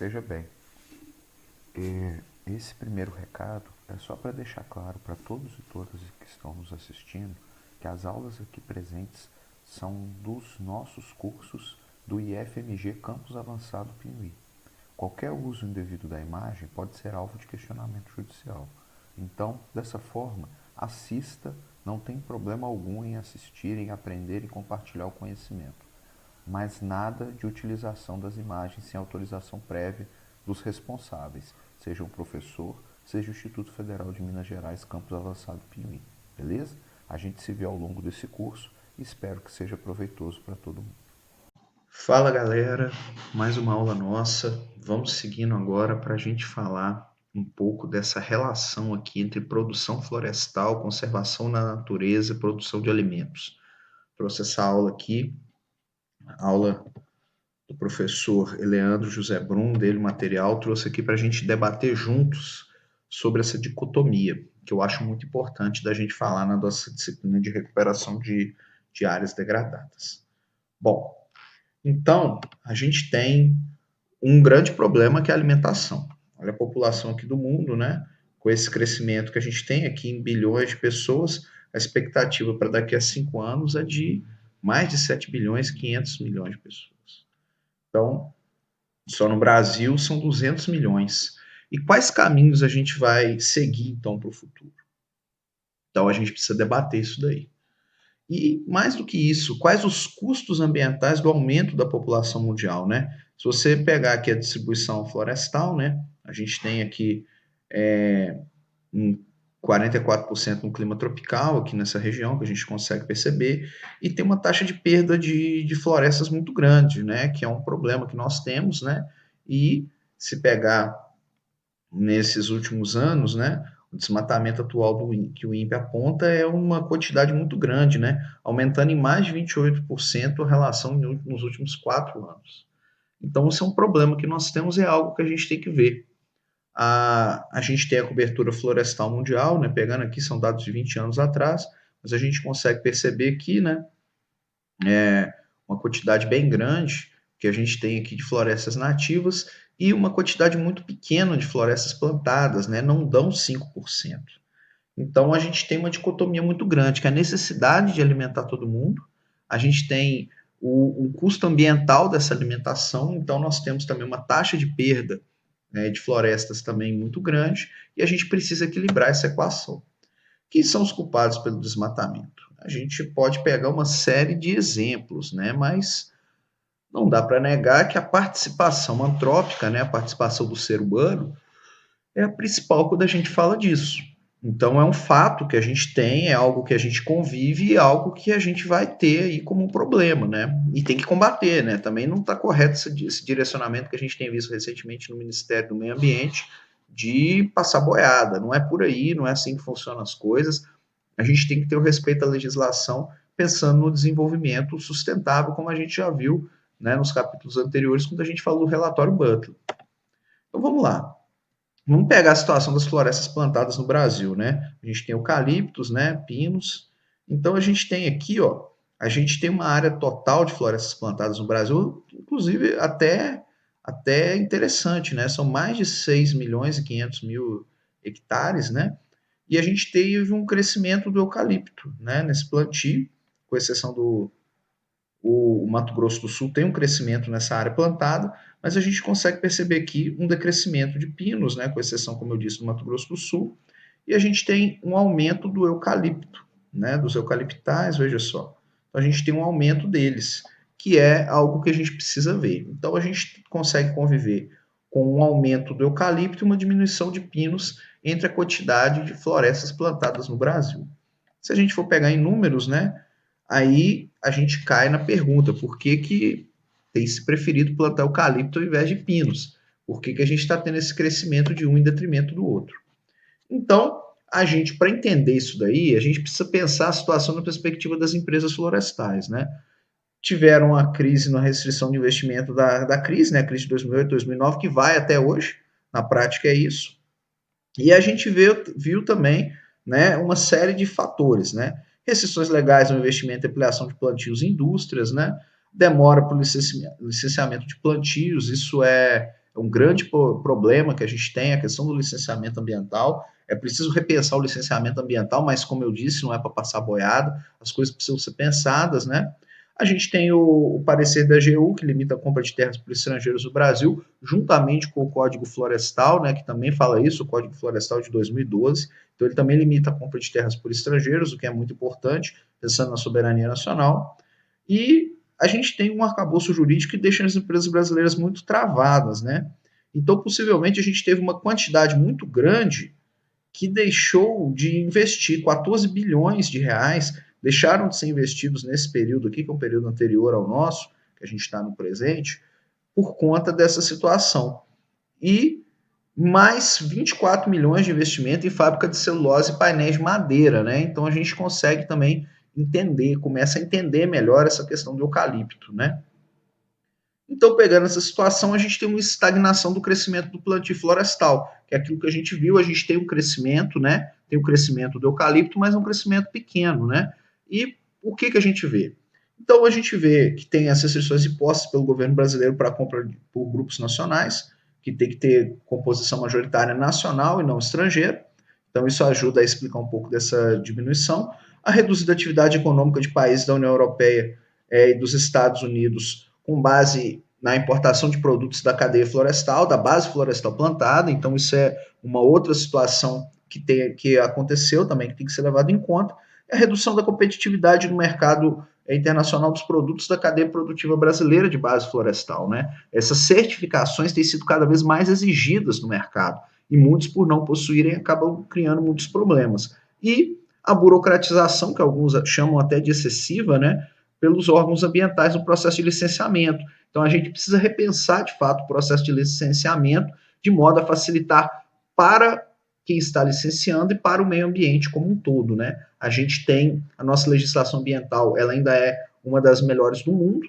esteja bem. Esse primeiro recado é só para deixar claro para todos e todas que estão nos assistindo que as aulas aqui presentes são dos nossos cursos do IFMG Campus Avançado Piuí. Qualquer uso indevido da imagem pode ser alvo de questionamento judicial. Então, dessa forma, assista, não tem problema algum em assistir, em aprender e compartilhar o conhecimento, mas nada de utilização das imagens sem autorização prévia dos responsáveis, seja o professor, seja o Instituto Federal de Minas Gerais, Campus Avançado Piuí. Beleza? A gente se vê ao longo desse curso e espero que seja proveitoso para todo mundo. Fala galera, mais uma aula nossa. Vamos seguindo agora para a gente falar um pouco dessa relação aqui entre produção florestal, conservação na natureza e produção de alimentos. Trouxe essa aula aqui, a aula do professor Eleandro José Brum, dele o material, trouxe aqui para a gente debater juntos sobre essa dicotomia, que eu acho muito importante da gente falar na nossa disciplina de recuperação de áreas degradadas. Bom, então, a gente tem um grande problema que é a alimentação. Olha a população aqui do mundo, né? Com esse crescimento que a gente tem aqui em bilhões de pessoas, a expectativa para daqui a 5 anos é de mais de 7 bilhões e 500 milhões de pessoas. Então, só no Brasil são 200 milhões. E quais caminhos a gente vai seguir, então, para o futuro? Então, a gente precisa debater isso daí. E mais do que isso, quais os custos ambientais do aumento da população mundial, né? Se você pegar aqui a distribuição florestal, né? A gente tem aqui um 44% no clima tropical, aqui nessa região, que a gente consegue perceber, e tem uma taxa de perda de florestas muito grande, né? Que é um problema que nós temos, né? E se pegar nesses últimos anos, né? O desmatamento atual que o INPE aponta é uma quantidade muito grande, né? Aumentando em mais de 28% a relação nos últimos 4 anos. Então, isso é um problema que nós temos, é algo que a gente tem que ver. A gente tem a cobertura florestal mundial, né? Pegando aqui, são dados de 20 anos atrás, mas a gente consegue perceber que, né? Uma quantidade bem grande que a gente tem aqui de florestas nativas e uma quantidade muito pequena de florestas plantadas, né? Não dão 5%. Então a gente tem uma dicotomia muito grande, que é a necessidade de alimentar todo mundo, a gente tem o custo ambiental dessa alimentação, então nós temos também uma taxa de perda, né, de florestas também muito grande, e a gente precisa equilibrar essa equação. Quem são os culpados pelo desmatamento? A gente pode pegar uma série de exemplos, né, mas não dá para negar que a participação antrópica, né, a participação do ser humano, é a principal quando a gente fala disso. Então é um fato que a gente tem, é algo que a gente convive e é algo que a gente vai ter aí como um problema, né? E tem que combater, né? Também não está correto esse direcionamento que a gente tem visto recentemente no Ministério do Meio Ambiente de passar boiada. Não é por aí, não é assim que funcionam as coisas. A gente tem que ter o respeito à legislação pensando no desenvolvimento sustentável, como a gente já viu, né, nos capítulos anteriores, quando a gente falou do relatório Butler. Então vamos lá. Vamos pegar a situação das florestas plantadas no Brasil, né? A gente tem eucaliptos, né, pinos. Então a gente tem aqui, ó, a gente tem uma área total de florestas plantadas no Brasil, inclusive até interessante, né? São mais de 6 milhões e 500 mil hectares, né? E a gente teve um crescimento do eucalipto, né, nesse plantio, com exceção do o Mato Grosso do Sul tem um crescimento nessa área plantada, mas a gente consegue perceber aqui um decrescimento de pinos, né, com exceção, como eu disse, do Mato Grosso do Sul, e a gente tem um aumento do eucalipto, né, dos eucaliptais, veja só. Então a gente tem um aumento deles, que é algo que a gente precisa ver. Então a gente consegue conviver com um aumento do eucalipto e uma diminuição de pinos entre a quantidade de florestas plantadas no Brasil. Se a gente for pegar em números, né, aí a gente cai na pergunta: por que, que tem se preferido plantar eucalipto ao invés de pinos? Por que, que a gente está tendo esse crescimento de um em detrimento do outro? Então, a gente, para entender isso daí, a gente precisa pensar a situação na perspectiva das empresas florestais, né? Tiveram a crise na restrição de investimento da crise, né? A crise de 2008, 2009, que vai até hoje, na prática é isso. E a gente viu também, né, uma série de fatores, né? Restrições legais ao investimento e ampliação de plantios em indústrias, né? Demora para o licenciamento de plantios, isso é um grande problema que a gente tem, a questão do licenciamento ambiental. É preciso repensar o licenciamento ambiental, mas, como eu disse, não é para passar boiada, as coisas precisam ser pensadas, né? A gente tem o parecer da AGU, que limita a compra de terras por estrangeiros no Brasil, juntamente com o Código Florestal, né, que também fala isso, o Código Florestal de 2012. Então, ele também limita a compra de terras por estrangeiros, o que é muito importante, pensando na soberania nacional. E a gente tem um arcabouço jurídico que deixa as empresas brasileiras muito travadas, né? Então, possivelmente, a gente teve uma quantidade muito grande que deixou de investir 14 bilhões de reais, deixaram de ser investidos nesse período aqui, que é um período anterior ao nosso, que a gente está no presente, por conta dessa situação. E mais 24 milhões de investimento em fábrica de celulose e painéis de madeira, né? Então a gente consegue também entender, começa a entender melhor essa questão do eucalipto, né? Então, pegando essa situação, a gente tem uma estagnação do crescimento do plantio florestal, que é aquilo que a gente viu, a gente tem um crescimento, né? Tem o crescimento do eucalipto, mas é um crescimento pequeno, né? E o que a gente vê? Então, a gente vê que tem as restrições impostas pelo governo brasileiro para a compra por grupos nacionais, que tem que ter composição majoritária nacional e não estrangeira. Então, isso ajuda a explicar um pouco dessa diminuição. A reduzida atividade econômica de países da União Europeia e dos Estados Unidos com base na importação de produtos da cadeia florestal, da base florestal plantada. Então, isso é uma outra situação que aconteceu também, que tem que ser levado em conta. É a redução da competitividade no mercado internacional dos produtos da cadeia produtiva brasileira de base florestal, né? Essas certificações têm sido cada vez mais exigidas no mercado e muitos, por não possuírem, acabam criando muitos problemas. E a burocratização, que alguns chamam até de excessiva, né? Pelos órgãos ambientais no processo de licenciamento. Então, a gente precisa repensar, de fato, o processo de licenciamento de modo a facilitar para quem está licenciando e para o meio ambiente como um todo, né? A gente tem a nossa legislação ambiental, ela ainda é uma das melhores do mundo.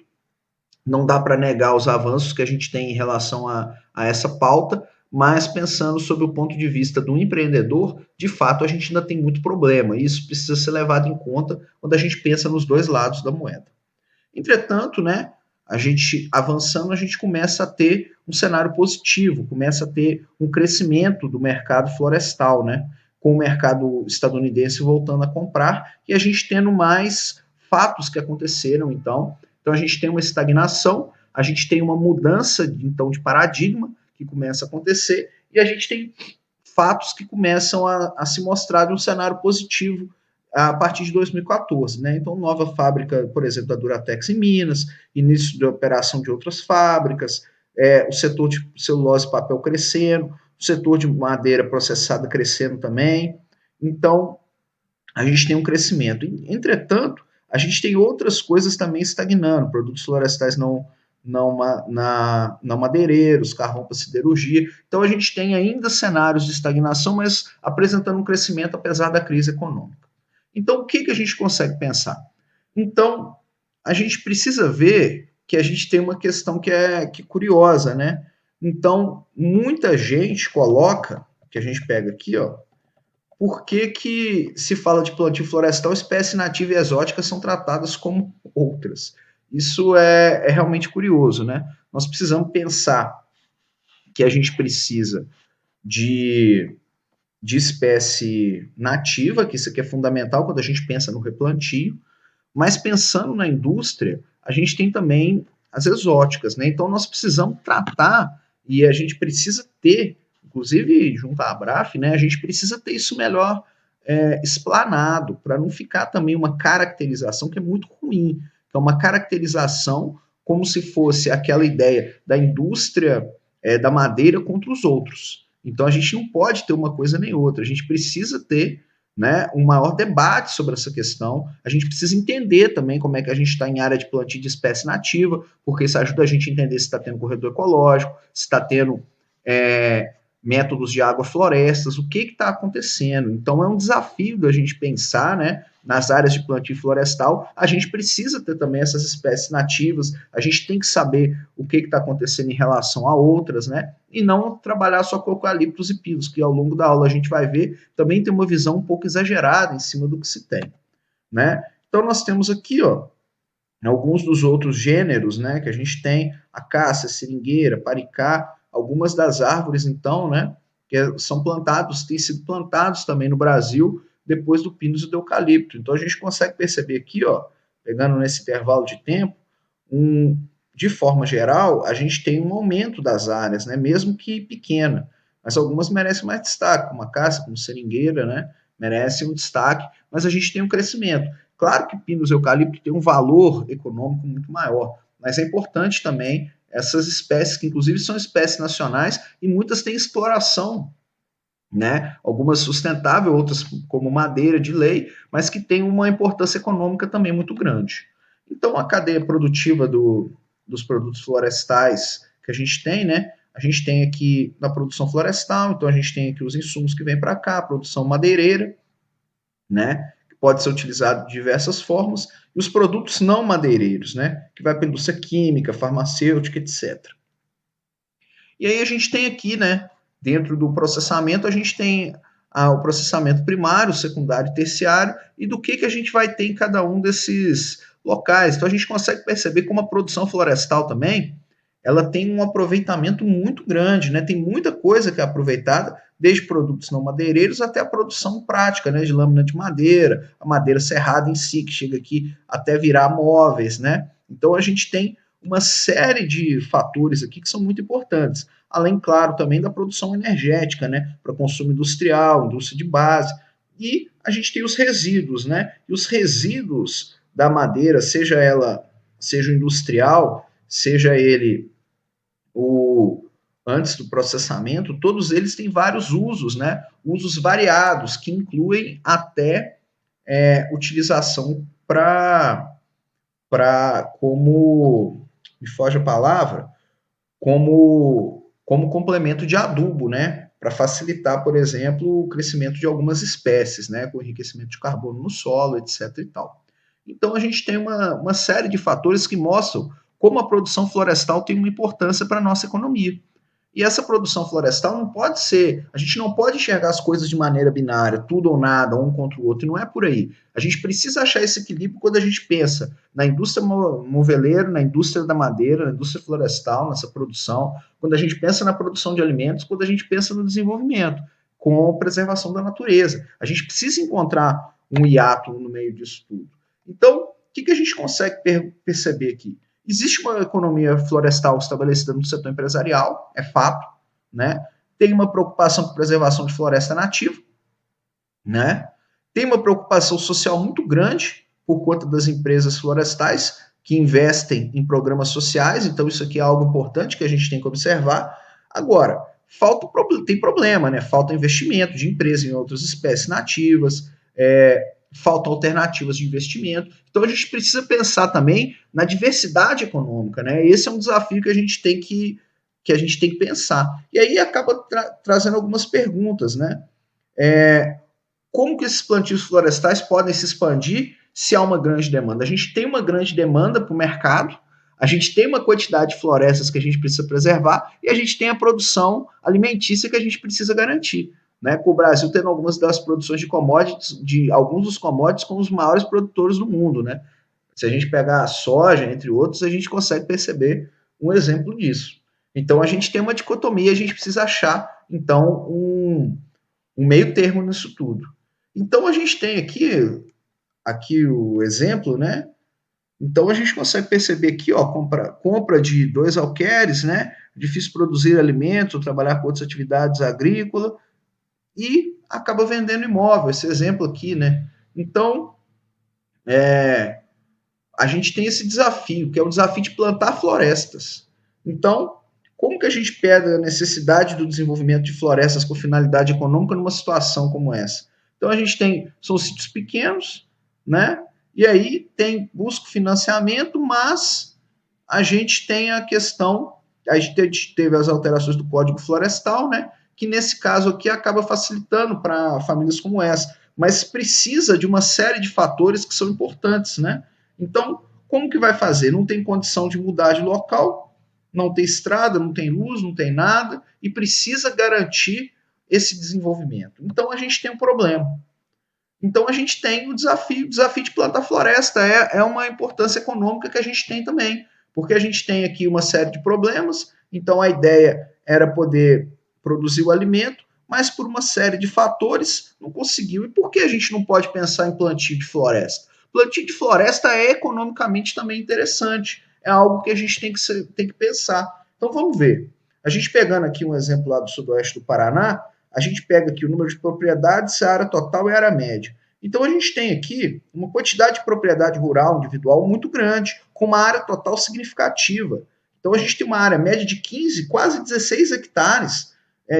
Não dá para negar os avanços que a gente tem em relação a essa pauta, mas pensando sob o ponto de vista do empreendedor, de fato a gente ainda tem muito problema, e isso precisa ser levado em conta quando a gente pensa nos dois lados da moeda. Entretanto, né, a gente avançando, a gente começa a ter um cenário positivo, começa a ter um crescimento do mercado florestal, né, com o mercado estadunidense voltando a comprar e a gente tendo mais fatos que aconteceram, então a gente tem uma estagnação, a gente tem uma mudança então de paradigma que começa a acontecer e a gente tem fatos que começam a se mostrar um cenário positivo a partir de 2014, né? Então, nova fábrica, por exemplo, da Duratex em Minas, início de operação de outras fábricas, o setor de celulose e papel crescendo, o setor de madeira processada crescendo também. Então, a gente tem um crescimento. Entretanto, a gente tem outras coisas também estagnando, produtos florestais não madeireiros, carvão para siderurgia. Então, a gente tem ainda cenários de estagnação, mas apresentando um crescimento apesar da crise econômica. Então, o que a gente consegue pensar? Então, a gente precisa ver que a gente tem uma questão que é curiosa, né? Então, muita gente coloca, que a gente pega aqui, ó, por que se fala de plantio florestal, espécies nativas e exóticas são tratadas como outras? Isso é realmente curioso, né? Nós precisamos pensar que a gente precisa de espécie nativa, que isso aqui é fundamental quando a gente pensa no replantio, mas pensando na indústria, a gente tem também as exóticas, né? Então nós precisamos tratar e a gente precisa ter, inclusive junto à Abraf, né? A gente precisa ter isso melhor explanado para não ficar também uma caracterização que é muito ruim, que é uma caracterização como se fosse aquela ideia da indústria da madeira contra os outros. Então a gente não pode ter uma coisa nem outra, a gente precisa ter, né, um maior debate sobre essa questão. A gente precisa entender também como é que a gente está em área de plantio de espécie nativa, porque isso ajuda a gente a entender se está tendo corredor ecológico, se está tendo métodos de agroflorestas, o que está acontecendo. Então é um desafio da gente pensar, né, nas áreas de plantio florestal, a gente precisa ter também essas espécies nativas, a gente tem que saber o que está acontecendo em relação a outras, né, e não trabalhar só com eucaliptos e pinos, que ao longo da aula a gente vai ver, também tem uma visão um pouco exagerada em cima do que se tem, né. Então nós temos aqui, ó, alguns dos outros gêneros, né, que a gente tem, acácia, seringueira, paricá, algumas das árvores, então, né, que são plantados, têm sido plantados também no Brasil depois do pinus e do eucalipto. Então a gente consegue perceber aqui, ó, pegando nesse intervalo de tempo, de forma geral, a gente tem um aumento das áreas, né, mesmo que pequena, mas algumas merecem mais destaque, como a caça, como seringueira, né, merecem um destaque, mas a gente tem um crescimento. Claro que pinus e eucalipto tem um valor econômico muito maior, mas é importante também essas espécies, que inclusive são espécies nacionais, e muitas têm exploração, né? Algumas sustentável, outras como madeira de lei, mas que têm uma importância econômica também muito grande. Então, a cadeia produtiva dos produtos florestais que a gente tem, né? A gente tem aqui na produção florestal, então a gente tem aqui os insumos que vêm para cá, a produção madeireira, né? Que pode ser utilizado de diversas formas, e os produtos não madeireiros, né? Que vai para a indústria química, farmacêutica, etc. E aí a gente tem aqui, né, dentro do processamento, a gente tem o processamento primário, secundário e terciário, e do que a gente vai ter em cada um desses locais. Então a gente consegue perceber como a produção florestal também, ela tem um aproveitamento muito grande, né? Tem muita coisa que é aproveitada, desde produtos não madeireiros até a produção prática, né, de lâmina de madeira, a madeira serrada em si, que chega aqui até virar móveis, né? Então a gente tem uma série de fatores aqui que são muito importantes. Além, claro, também da produção energética, né, para consumo industrial, indústria de base. E a gente tem os resíduos, né? E os resíduos da madeira, seja industrial, seja ele o antes do processamento, todos eles têm vários usos, né? Usos variados, que incluem até utilização como me foge a palavra, como complemento de adubo, né? Para facilitar, por exemplo, o crescimento de algumas espécies, né? Com enriquecimento de carbono no solo, etc. e tal. Então a gente tem uma série de fatores que mostram como a produção florestal tem uma importância para a nossa economia. E essa produção florestal não pode ser, a gente não pode enxergar as coisas de maneira binária, tudo ou nada, um contra o outro, e não é por aí. A gente precisa achar esse equilíbrio quando a gente pensa na indústria moveleira, na indústria da madeira, na indústria florestal, nessa produção, quando a gente pensa na produção de alimentos, quando a gente pensa no desenvolvimento, com a preservação da natureza. A gente precisa encontrar um hiato no meio disso tudo. Então, o que a gente consegue perceber aqui? Existe uma economia florestal estabelecida no setor empresarial, é fato, né? Tem uma preocupação com preservação de floresta nativa, né? Tem uma preocupação social muito grande por conta das empresas florestais que investem em programas sociais, então isso aqui é algo importante que a gente tem que observar. Agora, tem problema, né? Falta investimento de empresas em outras espécies nativas, faltam alternativas de investimento. Então a gente precisa pensar também na diversidade econômica, né? Esse é um desafio que a gente tem que a gente tem que pensar. E aí acaba trazendo algumas perguntas, né? Como que esses plantios florestais podem se expandir se há uma grande demanda? A gente tem uma grande demanda para o mercado, a gente tem uma quantidade de florestas que a gente precisa preservar e a gente tem a produção alimentícia que a gente precisa garantir. Né, com o Brasil tendo algumas das produções de commodities, de alguns dos commodities como os maiores produtores do mundo. Né? Se a gente pegar a soja, entre outros, a gente consegue perceber um exemplo disso. Então a gente tem uma dicotomia, a gente precisa achar, então, um meio termo nisso tudo. Então a gente tem aqui o exemplo, né? Então a gente consegue perceber aqui, ó, compra de 2 alqueires, né? Difícil produzir alimentos, trabalhar com outras atividades agrícolas e acaba vendendo imóvel, esse exemplo aqui, né? Então a gente tem esse desafio, que é o desafio de plantar florestas. Então, como que a gente pega a necessidade do desenvolvimento de florestas com finalidade econômica numa situação como essa? Então a gente são sítios pequenos, né? E aí busca financiamento, mas a gente tem a questão, a gente teve as alterações do Código Florestal, né? Que nesse caso aqui acaba facilitando para famílias como essa, mas precisa de uma série de fatores que são importantes, né? Então, como que vai fazer? Não tem condição de mudar de local, não tem estrada, não tem luz, não tem nada, e precisa garantir esse desenvolvimento. Então, a gente tem um problema. Então, a gente tem o desafio de plantar floresta, é uma importância econômica que a gente tem também, porque a gente tem aqui uma série de problemas, então a ideia era poder produzir o alimento, mas por uma série de fatores não conseguiu. E por que a gente não pode pensar em plantio de floresta? Plantio de floresta é economicamente também interessante, é algo que a gente tem que pensar. Então vamos ver. A gente pegando aqui um exemplo lá do sudoeste do Paraná, a gente pega aqui o número de propriedades, a área total e a área média. Então a gente tem aqui uma quantidade de propriedade rural individual muito grande, com uma área total significativa. Então a gente tem uma área média de 15, quase 16 hectares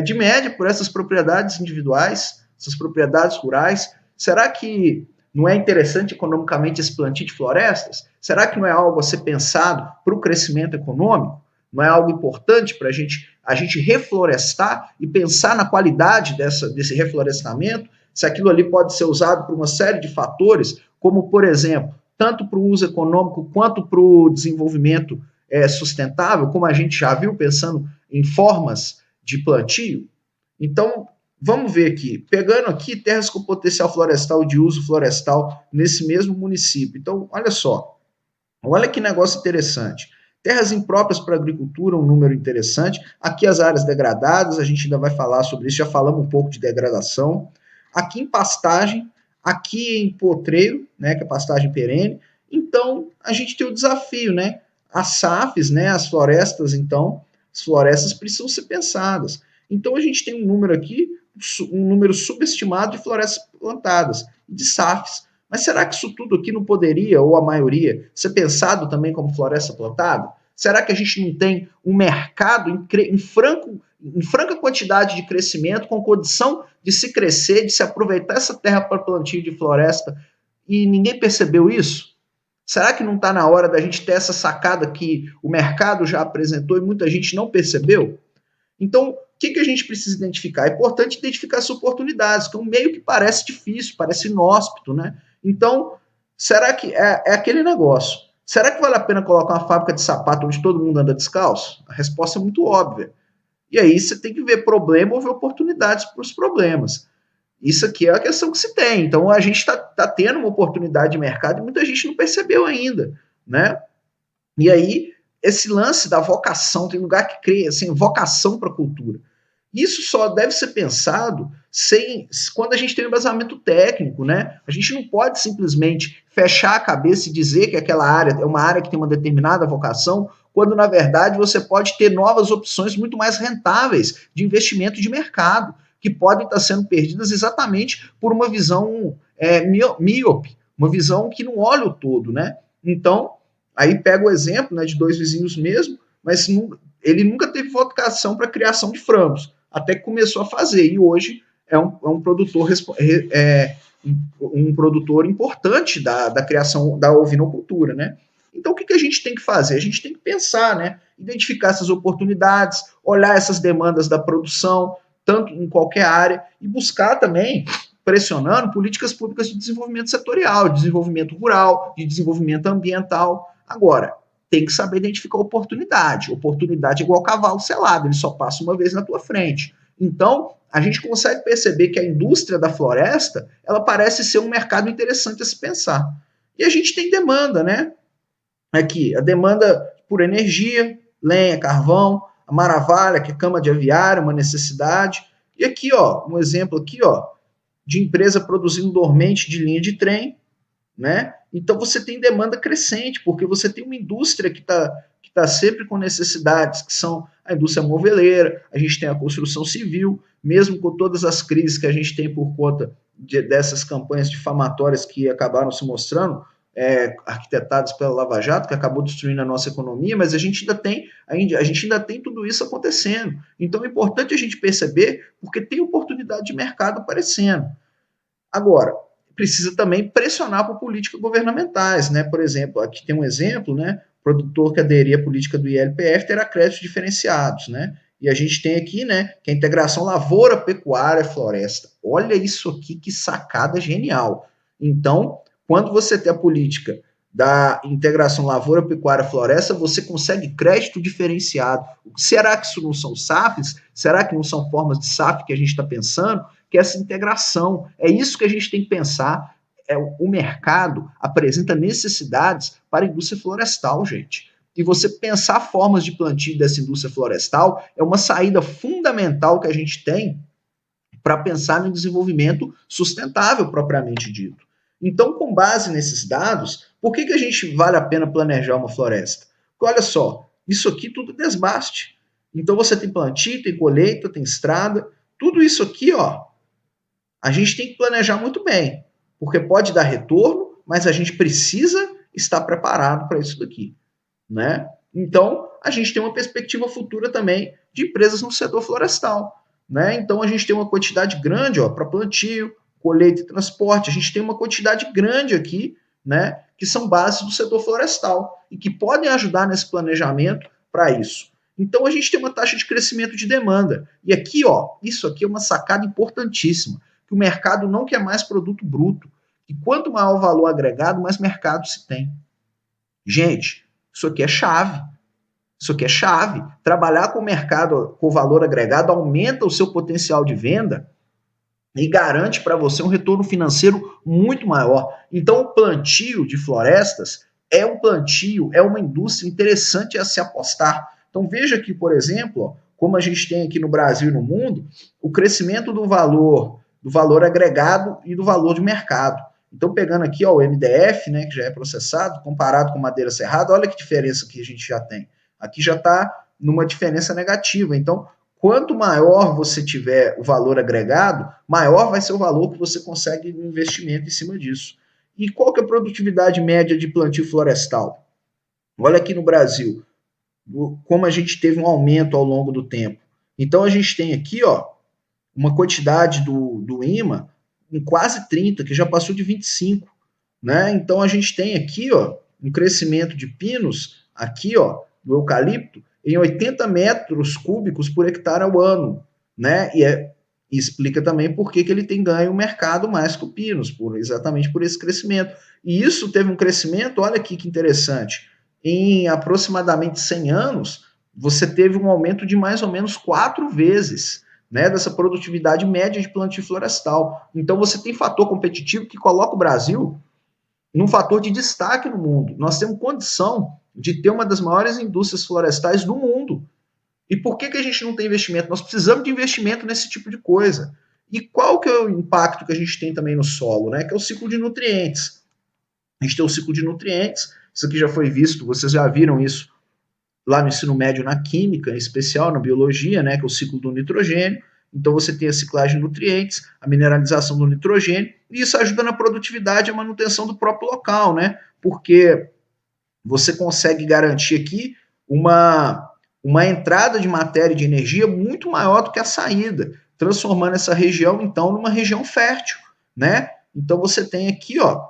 de média por essas propriedades individuais, essas propriedades rurais. Será que não é interessante economicamente esse plantio de florestas? Será que não é algo a ser pensado para o crescimento econômico? Não é algo importante para a gente reflorestar e pensar na qualidade desse reflorestamento? Se aquilo ali pode ser usado por uma série de fatores, como, por exemplo, tanto para o uso econômico quanto para o desenvolvimento sustentável, como a gente já viu, pensando em formas de plantio. Então, vamos ver aqui, pegando aqui terras com potencial florestal de uso florestal nesse mesmo município. Então, olha só, olha que negócio interessante. Terras impróprias para agricultura, um número interessante. Aqui as áreas degradadas, a gente ainda vai falar sobre isso, já falamos um pouco de degradação. Aqui em pastagem, aqui em potreiro, né, que é pastagem perene. Então, a gente tem o desafio, né? As SAFs, né, as florestas, então, as florestas precisam ser pensadas. Então, a gente tem um número aqui, um número subestimado de florestas plantadas, de SAFs. Mas será que isso tudo aqui não poderia, ou a maioria, ser pensado também como floresta plantada? Será que a gente não tem um mercado em franca quantidade de crescimento, com condição de se crescer, de se aproveitar essa terra para plantio de floresta, e ninguém percebeu isso? Será que não está na hora da gente ter essa sacada que o mercado já apresentou e muita gente não percebeu? Então, o que a gente precisa identificar? É importante identificar as oportunidades, que é um meio que parece difícil, parece inóspito, né? Então, será que é aquele negócio? Será que vale a pena colocar uma fábrica de sapato onde todo mundo anda descalço? A resposta é muito óbvia. E aí você tem que ver problema ou ver oportunidades para os problemas. Isso aqui é a questão que se tem. Então, a gente está tendo uma oportunidade de mercado e muita gente não percebeu ainda, né? E aí, esse lance da vocação, tem lugar que cria assim, vocação para a cultura. Isso só deve ser pensado quando a gente tem um embasamento técnico, né? A gente não pode simplesmente fechar a cabeça e dizer que aquela área é uma área que tem uma determinada vocação, quando na verdade você pode ter novas opções muito mais rentáveis de investimento de mercado, que podem estar sendo perdidas exatamente por uma visão míope, uma visão que não olha o todo, né? Então, aí pega o exemplo, né, de dois vizinhos mesmo, mas ele nunca teve vocação para a criação de frangos, até que começou a fazer, e hoje é um produtor um produtor importante da criação da ovinocultura, né? Então, o que a gente tem que fazer? A gente tem que pensar, né? Identificar essas oportunidades, olhar essas demandas da produção, tanto em qualquer área, e buscar também, pressionando, políticas públicas de desenvolvimento setorial, de desenvolvimento rural, de desenvolvimento ambiental. Agora, tem que saber identificar oportunidade. Oportunidade é igual cavalo selado, ele só passa uma vez na tua frente. Então, a gente consegue perceber que a indústria da floresta, ela parece ser um mercado interessante a se pensar. E a gente tem demanda, né? Aqui, a demanda por energia, lenha, carvão, a maravalha, que é cama de aviário, uma necessidade. E aqui, ó, um exemplo aqui, ó, de empresa produzindo dormente de linha de trem, né? Então você tem demanda crescente, porque você tem uma indústria que tá sempre com necessidades, que são a indústria moveleira, a gente tem a construção civil, mesmo com todas as crises que a gente tem por conta dessas campanhas difamatórias que acabaram se mostrando, arquitetadas pela Lava Jato, que acabou destruindo a nossa economia, mas a gente ainda tem tudo isso acontecendo. Então é importante a gente perceber, porque tem oportunidade de mercado aparecendo. Agora, precisa também pressionar por políticas governamentais, né? Por exemplo, aqui tem um exemplo, né? Produtor que aderir à política do ILPF terá créditos diferenciados, né? E a gente tem aqui, né, que é a integração lavoura, pecuária, floresta. Olha isso aqui, que sacada genial. Então, quando você tem a política da integração lavoura, pecuária, floresta, você consegue crédito diferenciado. Será que isso não são SAFs? Será que não são formas de SAF que a gente está pensando? Que é essa integração. É isso que a gente tem que pensar. O mercado apresenta necessidades para a indústria florestal, gente. e você pensar formas de plantio dessa indústria florestal é uma saída fundamental que a gente tem para pensar no desenvolvimento sustentável propriamente dito. Então, com base nesses dados, por que a gente vale a pena planejar uma floresta? Porque olha só, isso aqui tudo é desbaste. Então você tem plantio, tem colheita, tem estrada, tudo isso aqui, ó, a gente tem que planejar muito bem, porque pode dar retorno, mas a gente precisa estar preparado para isso daqui, né? Então, a gente tem uma perspectiva futura também de empresas no setor florestal, né? Então, a gente tem uma quantidade grande, ó, para plantio, colheita e transporte. A gente tem uma quantidade grande aqui, né, que são bases do setor florestal e que podem ajudar nesse planejamento para isso. Então, a gente tem uma taxa de crescimento de demanda. E aqui, ó, isso aqui é uma sacada importantíssima, que o mercado não quer mais produto bruto. E quanto maior o valor agregado, mais mercado se tem. Gente, isso aqui é chave. Isso aqui é chave. Trabalhar com o mercado com valor agregado aumenta o seu potencial de venda e garante para você um retorno financeiro muito maior. Então, o plantio de florestas é um plantio, é uma indústria interessante a se apostar. Então, veja aqui, por exemplo, ó, como a gente tem aqui no Brasil e no mundo, o crescimento do valor agregado e do valor de mercado. Então, pegando aqui ó, o MDF, né, que já é processado, comparado com madeira serrada, olha que diferença que a gente já tem. Aqui já está numa diferença negativa. Então, quanto maior você tiver o valor agregado, maior vai ser o valor que você consegue no investimento em cima disso. E qual que é a produtividade média de plantio florestal? Olha aqui no Brasil, como a gente teve um aumento ao longo do tempo. Então, a gente tem aqui ó, uma quantidade do IMA em quase 30, que já passou de 25. Né? Então, a gente tem aqui ó, um crescimento de pinos, aqui ó, do eucalipto, em 80 metros cúbicos por hectare ao ano. Né? E explica também por que ele tem ganho o mercado mais que o pinos, exatamente por esse crescimento. E isso teve um crescimento, olha aqui que interessante, em aproximadamente 100 anos, você teve um aumento de mais ou menos 4 vezes, né, dessa produtividade média de plantio florestal. Então você tem fator competitivo que coloca o Brasil num fator de destaque no mundo. Nós temos condição de ter uma das maiores indústrias florestais do mundo. E por que a gente não tem investimento? Nós precisamos de investimento nesse tipo de coisa. E qual que é o impacto que a gente tem também no solo, né? Que é o ciclo de nutrientes. A gente tem o ciclo de nutrientes, isso aqui já foi visto, vocês já viram isso lá no ensino médio na química, em especial na biologia, né, que é o ciclo do nitrogênio. Então você tem a ciclagem de nutrientes, a mineralização do nitrogênio, e isso ajuda na produtividade e a manutenção do próprio local, né? Porque você consegue garantir aqui uma entrada de matéria e de energia muito maior do que a saída, transformando essa região, então, numa região fértil, né? Então você tem aqui, ó,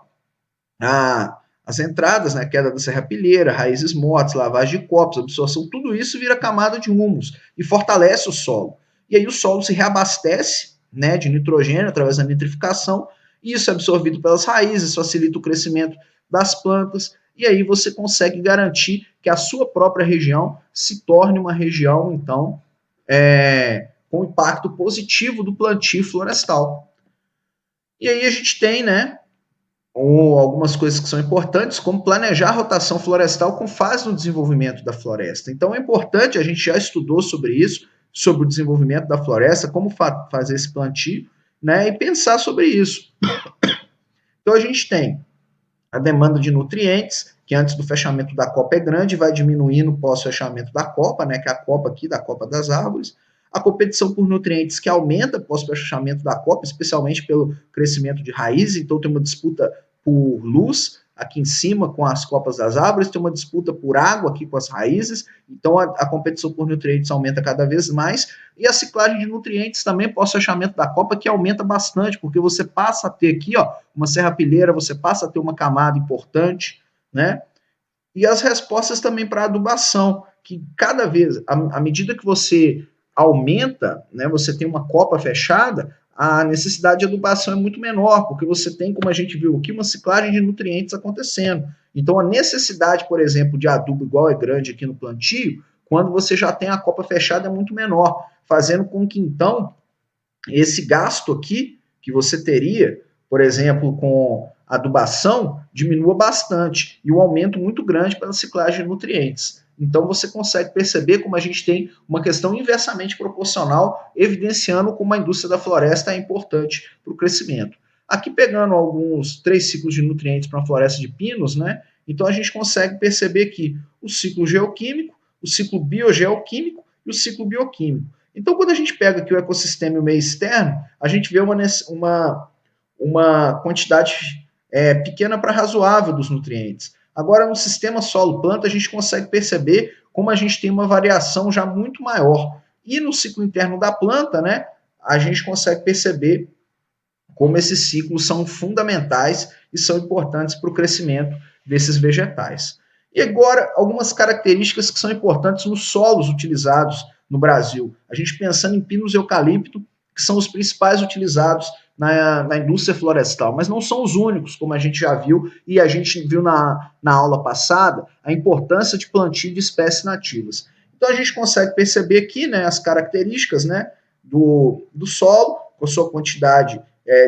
as entradas, né, queda da serrapilheira, raízes mortas, lavagem de copos, absorção, tudo isso vira camada de humus e fortalece o solo. E aí o solo se reabastece, né, de nitrogênio através da nitrificação, e isso é absorvido pelas raízes, facilita o crescimento das plantas, e aí você consegue garantir que a sua própria região se torne uma região, então, com impacto positivo do plantio florestal. E aí a gente tem, né, ou algumas coisas que são importantes, como planejar a rotação florestal com fase no desenvolvimento da floresta. Então é importante, a gente já estudou sobre isso, sobre o desenvolvimento da floresta, como fazer esse plantio, né, e pensar sobre isso. Então a gente tem a demanda de nutrientes, que antes do fechamento da copa é grande, vai diminuindo pós-fechamento da copa, né, que é a copa aqui, da copa das árvores. A competição por nutrientes que aumenta pós-fechamento da copa, especialmente pelo crescimento de raízes, então tem uma disputa por luz aqui em cima com as copas das árvores, tem uma disputa por água aqui com as raízes, então a competição por nutrientes aumenta cada vez mais, e a ciclagem de nutrientes também pós-fechamento da copa, que aumenta bastante, porque você passa a ter aqui ó, uma serrapilheira, você passa a ter uma camada importante, né? E as respostas também para adubação, que cada vez, à medida que você aumenta, né, você tem uma copa fechada, a necessidade de adubação é muito menor, porque você tem, como a gente viu aqui, uma ciclagem de nutrientes acontecendo. Então, a necessidade, por exemplo, de adubo igual é grande aqui no plantio, quando você já tem a copa fechada, é muito menor, fazendo com que, então, esse gasto aqui, que você teria, por exemplo, com adubação diminua bastante e um aumento muito grande pela ciclagem de nutrientes. Então você consegue perceber como a gente tem uma questão inversamente proporcional, evidenciando como a indústria da floresta é importante para o crescimento. Aqui pegando alguns 3 ciclos de nutrientes para uma floresta de pinos, né? Então a gente consegue perceber que o ciclo geoquímico, o ciclo biogeoquímico e o ciclo bioquímico. Então, quando a gente pega aqui o ecossistema e o meio externo, a gente vê uma quantidade pequena para razoável dos nutrientes. Agora, no sistema solo-planta, a gente consegue perceber como a gente tem uma variação já muito maior. E no ciclo interno da planta, né, a gente consegue perceber como esses ciclos são fundamentais e são importantes para o crescimento desses vegetais. E agora, algumas características que são importantes nos solos utilizados no Brasil. A gente pensando em pinos e eucalipto, que são os principais utilizados na indústria florestal, mas não são os únicos, como a gente já viu, e a gente viu na aula passada, a importância de plantio de espécies nativas. Então a gente consegue perceber aqui, né, as características, né, do solo, com a sua quantidade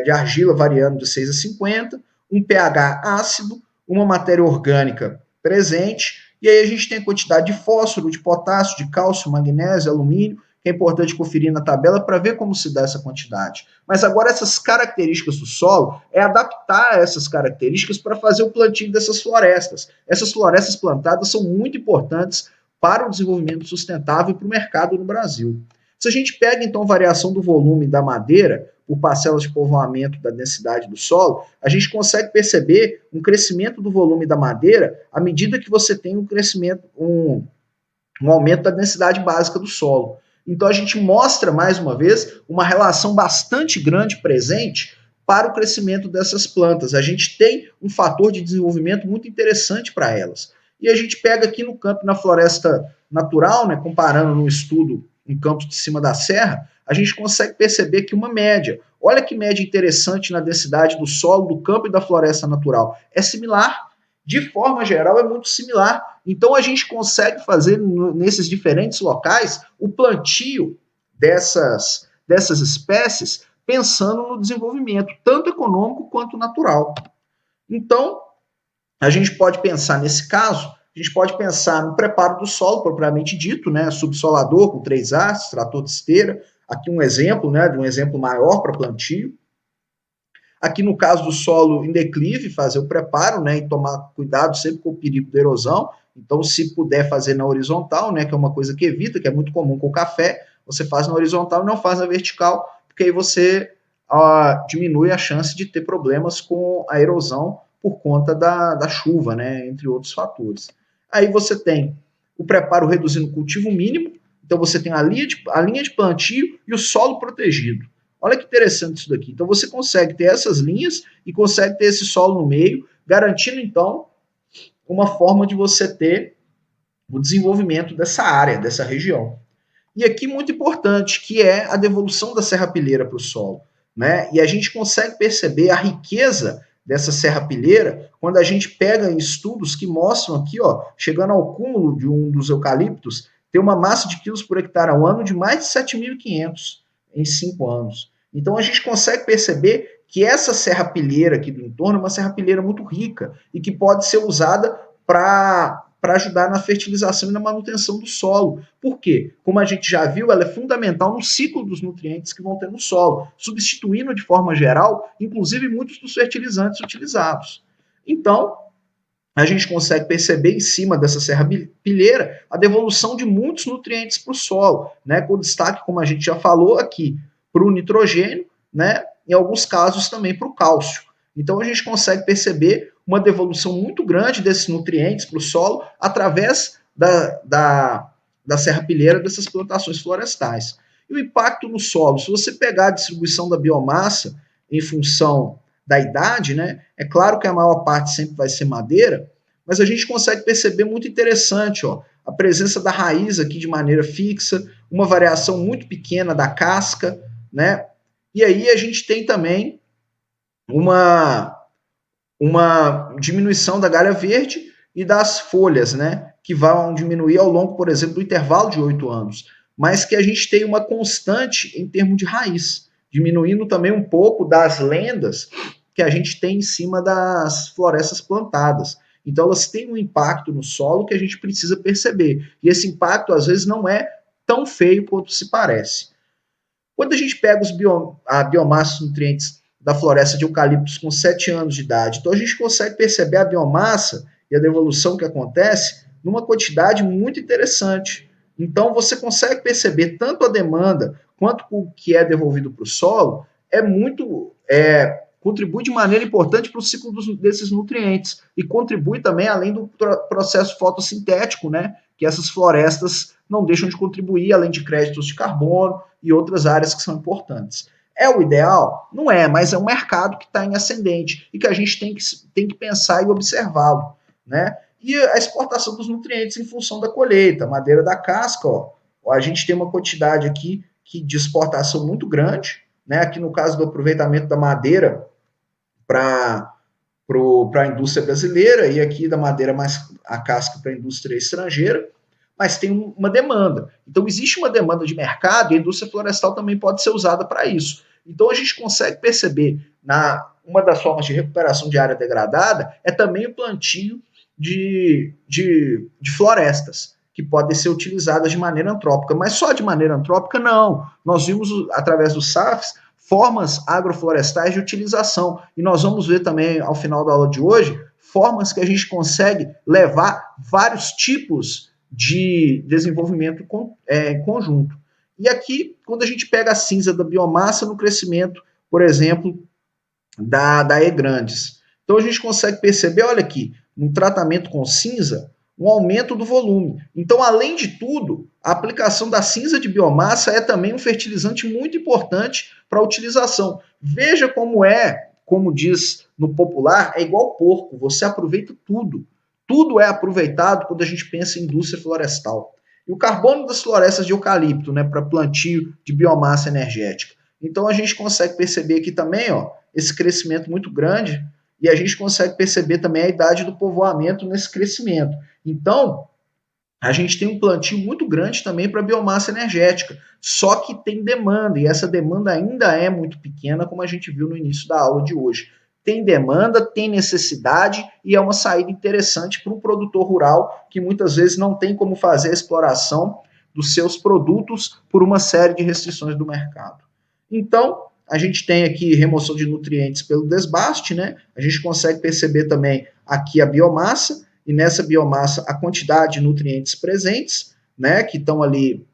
de argila variando de 6 a 50, um pH ácido, uma matéria orgânica presente, e aí a gente tem a quantidade de fósforo, de potássio, de cálcio, magnésio, alumínio, que é importante conferir na tabela para ver como se dá essa quantidade. Mas agora essas características do solo é adaptar essas características para fazer o plantio dessas florestas. Essas florestas plantadas são muito importantes para o desenvolvimento sustentável e para o mercado no Brasil. Se a gente pega, então, a variação do volume da madeira por parcelas de povoamento da densidade do solo, a gente consegue perceber um crescimento do volume da madeira à medida que você tem um crescimento, um aumento da densidade básica do solo. Então, a gente mostra, mais uma vez, uma relação bastante grande presente para o crescimento dessas plantas. A gente tem um fator de desenvolvimento muito interessante para elas. E a gente pega aqui no campo, na floresta natural, né, comparando no estudo em campos de cima da serra, a gente consegue perceber que uma média, olha que média interessante na densidade do solo, do campo e da floresta natural, é similar, de forma geral é muito similar. Então a gente consegue fazer nesses diferentes locais o plantio dessas espécies pensando no desenvolvimento, tanto econômico quanto natural. Então, a gente pode pensar nesse caso, a gente pode pensar no preparo do solo propriamente dito, né, subsolador com 3 hastes, trator de esteira, aqui um exemplo, né, de um exemplo maior para plantio. Aqui no caso do solo em declive, fazer o preparo, né, e tomar cuidado sempre com o perigo da erosão. Então, se puder fazer na horizontal, né, que é uma coisa que evita, que é muito comum com o café, você faz na horizontal e não faz na vertical, porque aí você diminui a chance de ter problemas com a erosão por conta da chuva, né, entre outros fatores. Aí você tem o preparo reduzindo o cultivo mínimo, então você tem a linha de plantio e o solo protegido. Olha que interessante isso daqui. Então você consegue ter essas linhas e consegue ter esse solo no meio, garantindo então uma forma de você ter o desenvolvimento dessa área, dessa região. E aqui muito importante, que é a devolução da serrapilheira para o solo, né? E a gente consegue perceber a riqueza dessa serrapilheira quando a gente pega estudos que mostram aqui, ó, chegando ao cúmulo de um dos eucaliptos, ter uma massa de quilos por hectare ao ano de mais de 7.500 em 5 anos. Então a gente consegue perceber que essa serrapilheira aqui do entorno é uma serrapilheira muito rica e que pode ser usada para ajudar na fertilização e na manutenção do solo. Por quê? Como a gente já viu, ela é fundamental no ciclo dos nutrientes que vão ter no solo, substituindo de forma geral, inclusive muitos dos fertilizantes utilizados. Então, a gente consegue perceber em cima dessa serrapilheira a devolução de muitos nutrientes para o solo, né, com destaque, como a gente já falou aqui, para o nitrogênio, né, em alguns casos também para o cálcio. Então a gente consegue perceber uma devolução muito grande desses nutrientes para o solo através da serrapilheira dessas plantações florestais. E o impacto no solo, se você pegar a distribuição da biomassa em função da idade, né, é claro que a maior parte sempre vai ser madeira, mas a gente consegue perceber muito interessante, ó, a presença da raiz aqui de maneira fixa, uma variação muito pequena da casca, né? E aí a gente tem também uma diminuição da galha verde e das folhas, né, que vão diminuir ao longo, por exemplo, do intervalo de 8 anos, mas que a gente tem uma constante em termos de raiz, diminuindo também um pouco das lendas que a gente tem em cima das florestas plantadas. Então, elas têm um impacto no solo que a gente precisa perceber. E esse impacto, às vezes, não é tão feio quanto se parece. Quando a gente pega a biomassa de nutrientes da floresta de eucaliptos com 7 anos de idade, então a gente consegue perceber a biomassa e a devolução que acontece numa quantidade muito interessante. Então você consegue perceber tanto a demanda quanto o que é devolvido para o solo contribui de maneira importante para o ciclo desses nutrientes e contribui também além do processo fotossintético, né, que essas florestas não deixam de contribuir, além de créditos de carbono e outras áreas que são importantes. É o ideal? Não é, mas é um mercado que está em ascendente e que a gente tem que pensar e observá-lo, né? E a exportação dos nutrientes em função da colheita, madeira da casca, ó, a gente tem uma quantidade aqui de exportação muito grande, né? Aqui no caso do aproveitamento da madeira para a indústria brasileira e aqui da madeira mais a casca para a indústria estrangeira, mas tem uma demanda. Então existe uma demanda de mercado e a indústria florestal também pode ser usada para isso. Então a gente consegue perceber uma das formas de recuperação de área degradada é também o plantio de florestas, que podem ser utilizadas de maneira antrópica, mas só de maneira antrópica não. Nós vimos através dos SAFs formas agroflorestais de utilização. E nós vamos ver também, ao final da aula de hoje, formas que a gente consegue levar vários tipos de desenvolvimento em conjunto. E aqui, quando a gente pega a cinza da biomassa no crescimento, por exemplo, da E grandes. Então a gente consegue perceber, olha aqui, no tratamento com cinza, um aumento do volume. Então, além de tudo, a aplicação da cinza de biomassa é também um fertilizante muito importante para a utilização. Veja como diz no popular, é igual porco, você aproveita tudo. Tudo é aproveitado quando a gente pensa em indústria florestal. E o carbono das florestas de eucalipto, né, para plantio de biomassa energética. Então a gente consegue perceber aqui também, ó, esse crescimento muito grande, e a gente consegue perceber também a idade do povoamento nesse crescimento. Então, a gente tem um plantio muito grande também para biomassa energética, só que tem demanda, e essa demanda ainda é muito pequena, como a gente viu no início da aula de hoje. Tem demanda, tem necessidade, e é uma saída interessante para um produtor rural que muitas vezes não tem como fazer a exploração dos seus produtos por uma série de restrições do mercado. Então, a gente tem aqui remoção de nutrientes pelo desbaste, né? A gente consegue perceber também aqui a biomassa, e nessa biomassa a quantidade de nutrientes presentes, né? Que estão ali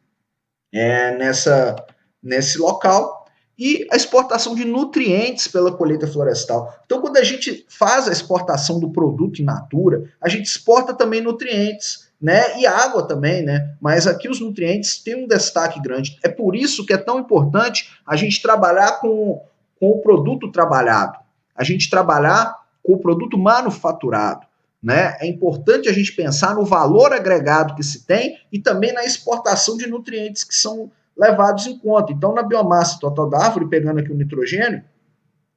nesse local, e a exportação de nutrientes pela colheita florestal. Então, quando a gente faz a exportação do produto in natura, a gente exporta também nutrientes, né? E água também, né? Mas aqui os nutrientes têm um destaque grande. É por isso que é tão importante a gente trabalhar com o produto trabalhado, a gente trabalhar com o produto manufaturado. Né? É importante a gente pensar no valor agregado que se tem e também na exportação de nutrientes que são levados em conta. Então, na biomassa total da árvore, pegando aqui o nitrogênio,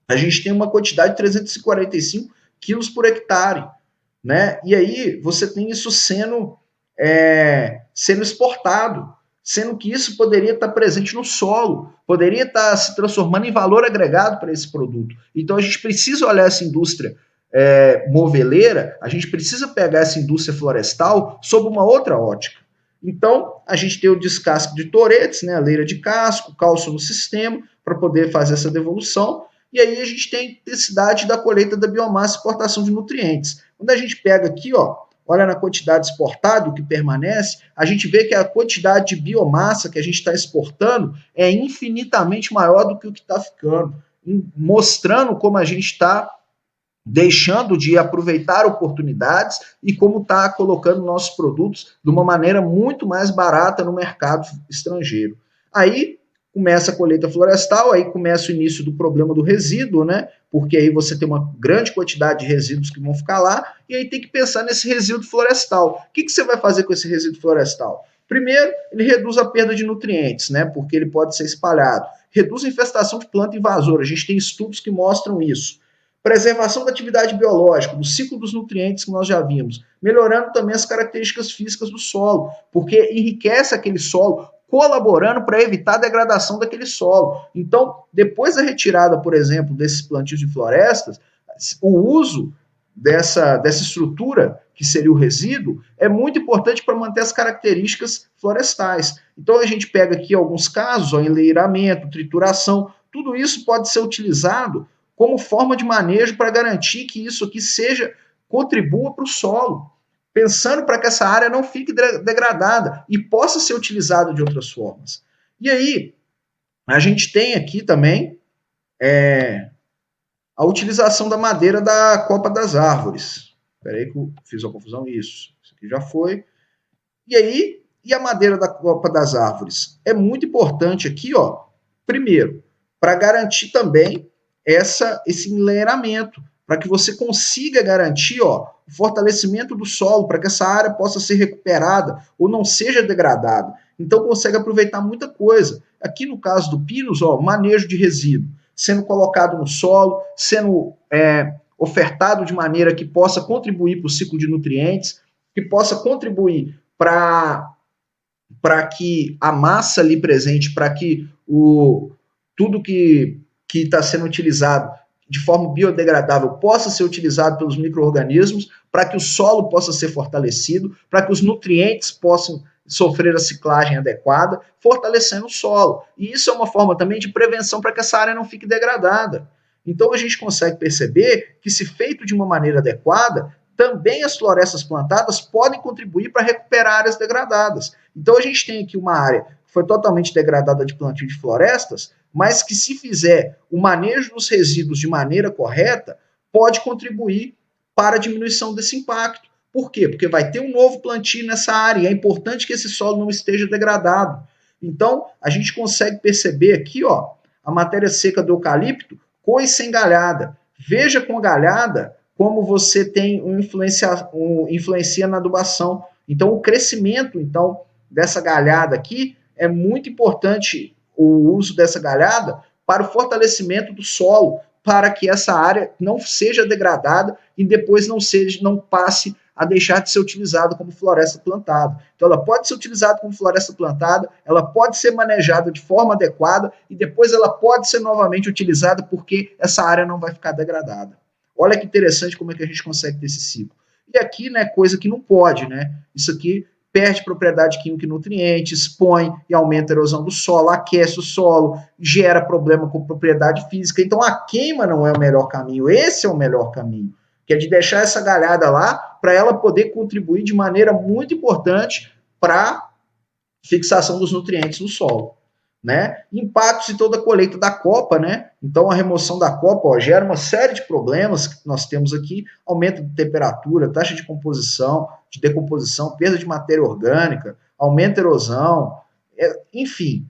a gente tem uma quantidade de 345 quilos por hectare. Né? E aí você tem isso sendo exportado, sendo que isso poderia estar presente no solo, poderia estar se transformando em valor agregado para esse produto. Então a gente precisa olhar essa indústria moveleira, a gente precisa pegar essa indústria florestal sob uma outra ótica. Então, a gente tem o descasque de toretes, né, a leira de casco, cálcio no sistema, para poder fazer essa devolução, e aí a gente tem a intensidade da colheita da biomassa e exportação de nutrientes. Quando a gente pega aqui, ó, olha na quantidade exportada, o que permanece, a gente vê que a quantidade de biomassa que a gente está exportando é infinitamente maior do que o que está ficando, mostrando como a gente está deixando de aproveitar oportunidades e como está colocando nossos produtos de uma maneira muito mais barata no mercado estrangeiro. Aí começa a colheita florestal, aí começa o início do problema do resíduo, né? Porque aí você tem uma grande quantidade de resíduos que vão ficar lá, e aí tem que pensar nesse resíduo florestal. O que você vai fazer com esse resíduo florestal? Primeiro, ele reduz a perda de nutrientes, né? Porque ele pode ser espalhado. Reduz a infestação de planta invasora. A gente tem estudos que mostram isso. Preservação da atividade biológica, do ciclo dos nutrientes que nós já vimos, melhorando também as características físicas do solo, porque enriquece aquele solo, colaborando para evitar a degradação daquele solo. Então, depois da retirada, por exemplo, desses plantios de florestas, o uso dessa estrutura, que seria o resíduo, é muito importante para manter as características florestais. Então, a gente pega aqui alguns casos, enleiramento, trituração, tudo isso pode ser utilizado como forma de manejo para garantir que isso aqui contribua para o solo, pensando para que essa área não fique degradada e possa ser utilizada de outras formas. E aí, a gente tem aqui também a utilização da madeira da copa das árvores. Espera aí que eu fiz uma confusão. Isso aqui já foi. E aí, e a madeira da copa das árvores? É muito importante aqui, ó, primeiro, para garantir também esse enleiramento, para que você consiga garantir, ó, o fortalecimento do solo, para que essa área possa ser recuperada ou não seja degradada. Então, consegue aproveitar muita coisa. Aqui no caso do pinus, ó, manejo de resíduo, sendo colocado no solo, sendo ofertado de maneira que possa contribuir para o ciclo de nutrientes, que possa contribuir para que a massa ali presente, para que tudo que está sendo utilizado de forma biodegradável possa ser utilizado pelos micro-organismos, para que o solo possa ser fortalecido, para que os nutrientes possam sofrer a ciclagem adequada, fortalecendo o solo. E isso é uma forma também de prevenção para que essa área não fique degradada. Então a gente consegue perceber que, se feito de uma maneira adequada, também as florestas plantadas podem contribuir para recuperar áreas degradadas. Então a gente tem aqui uma área que foi totalmente degradada de plantio de florestas, mas que, se fizer o manejo dos resíduos de maneira correta, pode contribuir para a diminuição desse impacto. Por quê? Porque vai ter um novo plantio nessa área e é importante que esse solo não esteja degradado. Então, a gente consegue perceber aqui, ó, a matéria seca do eucalipto com e sem galhada. Veja com a galhada como você tem influencia na adubação. Então, o crescimento dessa galhada aqui é muito importante, o uso dessa galhada para o fortalecimento do solo, para que essa área não seja degradada e depois não passe a deixar de ser utilizada como floresta plantada. Então, ela pode ser utilizada como floresta plantada, ela pode ser manejada de forma adequada e depois ela pode ser novamente utilizada, porque essa área não vai ficar degradada. Olha que interessante como é que a gente consegue ter esse ciclo. E aqui, né, coisa que não pode, né? Isso aqui perde propriedade química e nutrientes, expõe e aumenta a erosão do solo, aquece o solo, gera problema com propriedade física. Então, a queima não é o melhor caminho, esse é o melhor caminho, que é de deixar essa galhada lá para ela poder contribuir de maneira muito importante para a fixação dos nutrientes no solo. Né? Impactos em toda a colheita da copa, né? Então a remoção da copa, ó, gera uma série de problemas que nós temos aqui: aumento de temperatura, taxa de composição, de decomposição, perda de matéria orgânica, aumento da erosão, enfim.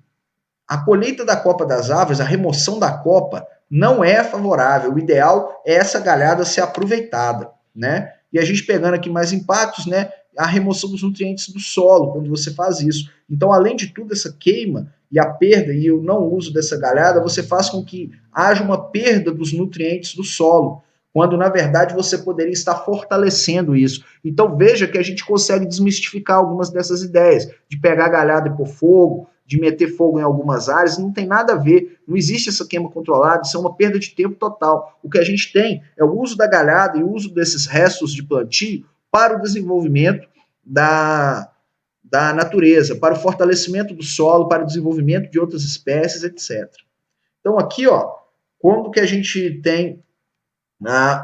A colheita da copa das árvores, a remoção da copa, não é favorável. O ideal é essa galhada ser aproveitada, né? E a gente pegando aqui mais impactos, né? A remoção dos nutrientes do solo, quando você faz isso. Então, além de tudo, essa queima e a perda e o não uso dessa galhada, você faz com que haja uma perda dos nutrientes do solo, quando, na verdade, você poderia estar fortalecendo isso. Então, veja que a gente consegue desmistificar algumas dessas ideias, de pegar a galhada e pôr fogo, de meter fogo em algumas áreas, não tem nada a ver, não existe essa queima controlada, isso é uma perda de tempo total. O que a gente tem é o uso da galhada e o uso desses restos de plantio para o desenvolvimento da natureza, para o fortalecimento do solo, para o desenvolvimento de outras espécies, etc. Então, aqui, ó, quando que a gente tem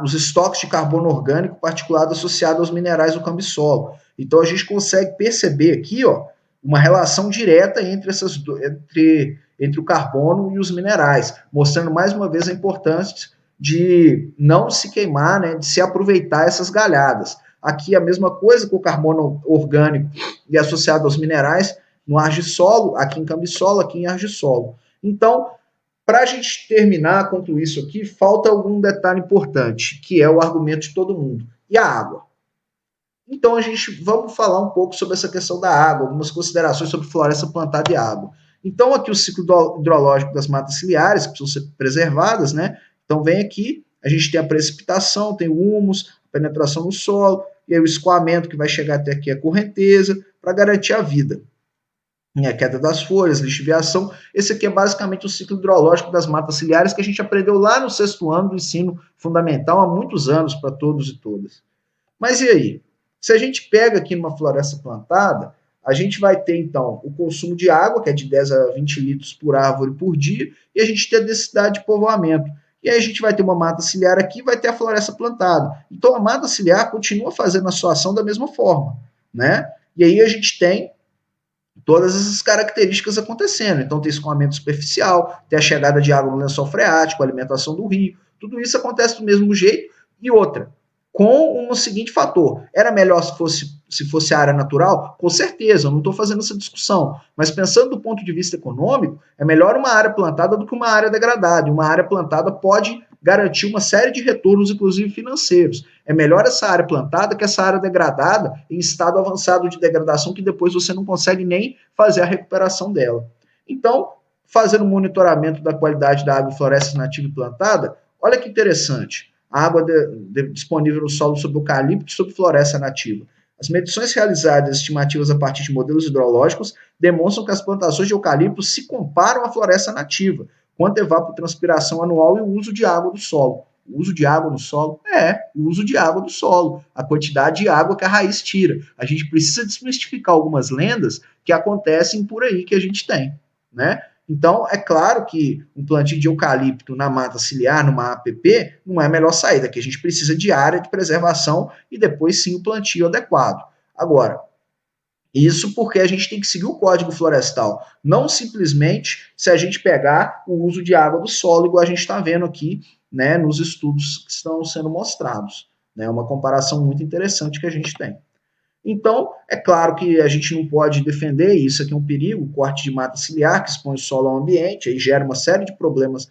os estoques de carbono orgânico particulado associado aos minerais do cambissolo. Então, a gente consegue perceber aqui, ó, uma relação direta entre o carbono e os minerais, mostrando mais uma vez a importância de não se queimar, né, de se aproveitar essas galhadas. Aqui a mesma coisa com o carbono orgânico e associado aos minerais no argissolo, aqui em cambissolo, aqui em argissolo. Então, para a gente terminar, concluir isso aqui, falta algum detalhe importante, que é o argumento de todo mundo. E a água? Então, vamos falar um pouco sobre essa questão da água, algumas considerações sobre floresta plantada e água. Então, aqui o ciclo hidrológico das matas ciliares, que precisam ser preservadas, né? Então, vem aqui, a gente tem a precipitação, tem o humus, a penetração no solo, e aí o escoamento que vai chegar até aqui a correnteza, para garantir a vida. a queda das folhas, lixiviação. Esse aqui é basicamente o ciclo hidrológico das matas ciliares que a gente aprendeu lá no 6º ano do ensino fundamental, há muitos anos para todos e todas. Mas e aí? Se a gente pega aqui numa floresta plantada, a gente vai ter então o consumo de água, que é de 10 a 20 litros por árvore por dia, e a gente tem a densidade de povoamento. E aí a gente vai ter uma mata ciliar aqui e vai ter a floresta plantada. Então a mata ciliar continua fazendo a sua ação da mesma forma, né? E aí a gente tem todas essas características acontecendo. Então, tem escoamento superficial, tem a chegada de água no lençol freático, a alimentação do rio, tudo isso acontece do mesmo jeito. E outra, com um seguinte fator: era melhor se fosse área natural? Com certeza, eu não estou fazendo essa discussão. Mas pensando do ponto de vista econômico, é melhor uma área plantada do que uma área degradada. E uma área plantada pode garantir uma série de retornos, inclusive financeiros. É melhor essa área plantada que essa área degradada em estado avançado de degradação que depois você não consegue nem fazer a recuperação dela. Então, fazendo um monitoramento da qualidade da água em floresta nativa e plantada, olha que interessante. A água disponível no solo sob eucalipto e sob floresta nativa. As medições realizadas estimativas a partir de modelos hidrológicos demonstram que as plantações de eucalipto se comparam à floresta nativa, quanto a evapotranspiração anual e o uso de água do solo. O uso de água no solo? O uso de água do solo. A quantidade de água que a raiz tira. A gente precisa desmistificar algumas lendas que acontecem por aí que a gente tem, né? Então, é claro que um plantio de eucalipto na mata ciliar, numa APP, não é a melhor saída, que a gente precisa de área de preservação e depois sim o plantio adequado. Agora, isso porque a gente tem que seguir o Código Florestal, não simplesmente se a gente pegar o uso de água do solo, igual a gente está vendo aqui, né, nos estudos que estão sendo mostrados. É, né, uma comparação muito interessante que a gente tem. Então, é claro que a gente não pode defender, isso aqui é um perigo, o corte de mata ciliar, que expõe o solo ao ambiente, aí gera uma série de problemas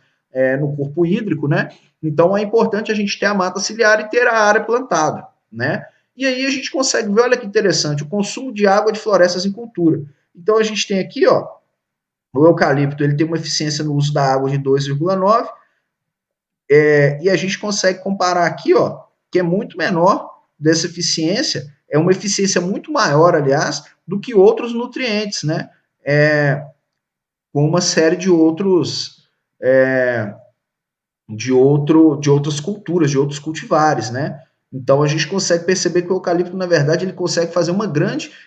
no corpo hídrico, né? Então, é importante a gente ter a mata ciliar e ter a área plantada, né? E aí a gente consegue ver, olha que interessante, o consumo de água de florestas em cultura. Então, a gente tem aqui, ó, o eucalipto, ele tem uma eficiência no uso da água de 2,9, e a gente consegue comparar aqui, ó, que é muito menor dessa eficiência, é uma eficiência muito maior, aliás, do que outros nutrientes, né? Com uma série de outros de outras culturas, de outros cultivares, né? Então a gente consegue perceber que o eucalipto, na verdade, ele consegue fazer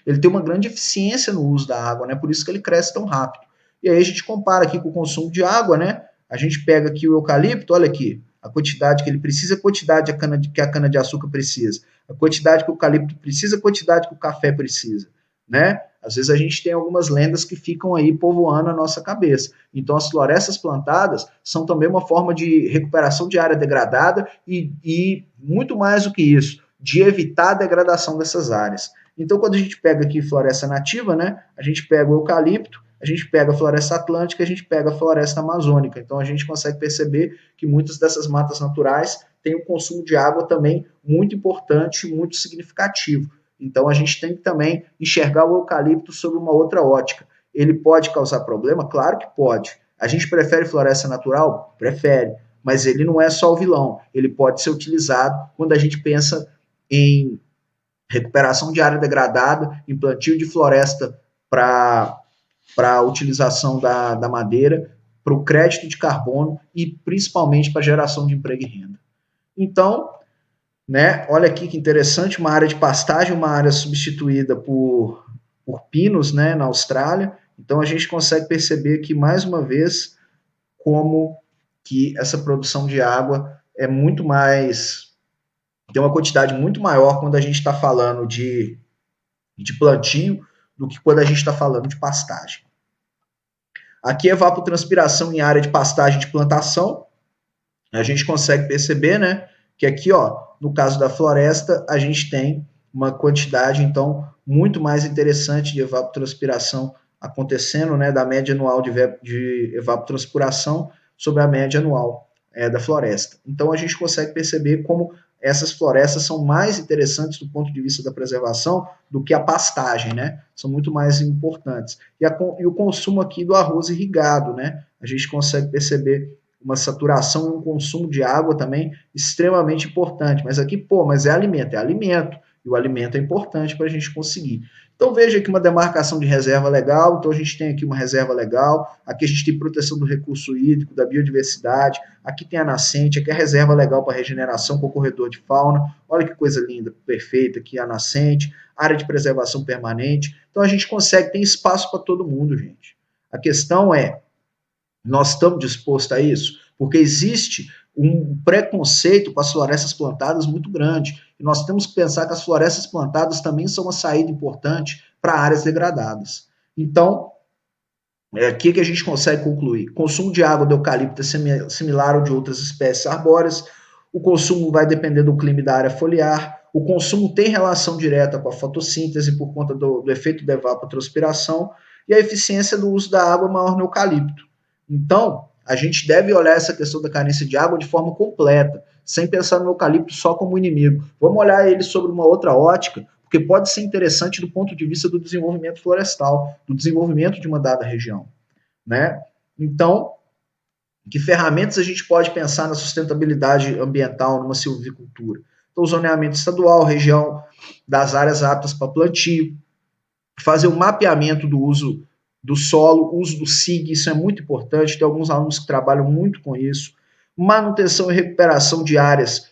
ele tem uma grande eficiência no uso da água, né? Por isso que ele cresce tão rápido. E aí a gente compara aqui com o consumo de água, né? A gente pega aqui o eucalipto, olha aqui, a quantidade que ele precisa, a quantidade que a cana de açúcar precisa, a quantidade que o eucalipto precisa, a quantidade que o café precisa, né? Às vezes a gente tem algumas lendas que ficam aí povoando a nossa cabeça. Então, as florestas plantadas são também uma forma de recuperação de área degradada e muito mais do que isso, de evitar a degradação dessas áreas. Então, quando a gente pega aqui floresta nativa, né, a gente pega o eucalipto, a gente pega a floresta atlântica, a gente pega a floresta amazônica. Então, a gente consegue perceber que muitas dessas matas naturais têm um consumo de água também muito importante, muito significativo. Então, a gente tem que também enxergar o eucalipto sob uma outra ótica. Ele pode causar problema? Claro que pode. A gente prefere floresta natural? Prefere. Mas ele não é só o vilão. Ele pode ser utilizado quando a gente pensa em recuperação de área degradada, em plantio de floresta para a utilização da madeira, para o crédito de carbono e principalmente para a geração de emprego e renda. Então, né, olha aqui que interessante, uma área de pastagem, uma área substituída por pinos, né, na Austrália. Então a gente consegue perceber que, mais uma vez, como que essa produção de água é muito mais, tem uma quantidade muito maior quando a gente está falando de plantio do que quando a gente está falando de pastagem. Aqui é evapotranspiração em área de pastagem de plantação. A gente consegue perceber, né, que aqui, ó, no caso da floresta, a gente tem uma quantidade, então, muito mais interessante de evapotranspiração acontecendo, né, da média anual de evapotranspiração sobre a média anual da floresta. Então, a gente consegue perceber como essas florestas são mais interessantes do ponto de vista da preservação do que a pastagem, né? São muito mais importantes. E o consumo aqui do arroz irrigado, né? A gente consegue perceber uma saturação e um consumo de água também extremamente importante. Mas aqui, pô, mas é alimento. E o alimento é importante para a gente conseguir. Então veja aqui uma demarcação de reserva legal, então a gente tem aqui uma reserva legal, aqui a gente tem proteção do recurso hídrico, da biodiversidade, aqui tem a nascente, aqui é a reserva legal para regeneração com o corredor de fauna, olha que coisa linda, perfeita, aqui a nascente, área de preservação permanente, então a gente consegue, tem espaço para todo mundo, gente. A questão é, nós estamos dispostos a isso? Porque existe um preconceito com as florestas plantadas muito grande. E nós temos que pensar que as florestas plantadas também são uma saída importante para áreas degradadas. Então, o que a gente consegue concluir? O consumo de água do eucalipto é similar ao de outras espécies arbóreas, o consumo vai depender do clima e da área foliar, o consumo tem relação direta com a fotossíntese por conta do efeito da evapotranspiração e a eficiência do uso da água maior no eucalipto. Então, a gente deve olhar essa questão da carência de água de forma completa, sem pensar no eucalipto só como inimigo. Vamos olhar ele sobre uma outra ótica, porque pode ser interessante do ponto de vista do desenvolvimento florestal, do desenvolvimento de uma dada região, né? Então, que ferramentas a gente pode pensar na sustentabilidade ambiental numa silvicultura? Então, zoneamento estadual, região das áreas aptas para plantio, fazer o mapeamento do uso do solo, uso do SIG, isso é muito importante, tem alguns alunos que trabalham muito com isso, manutenção e recuperação de áreas,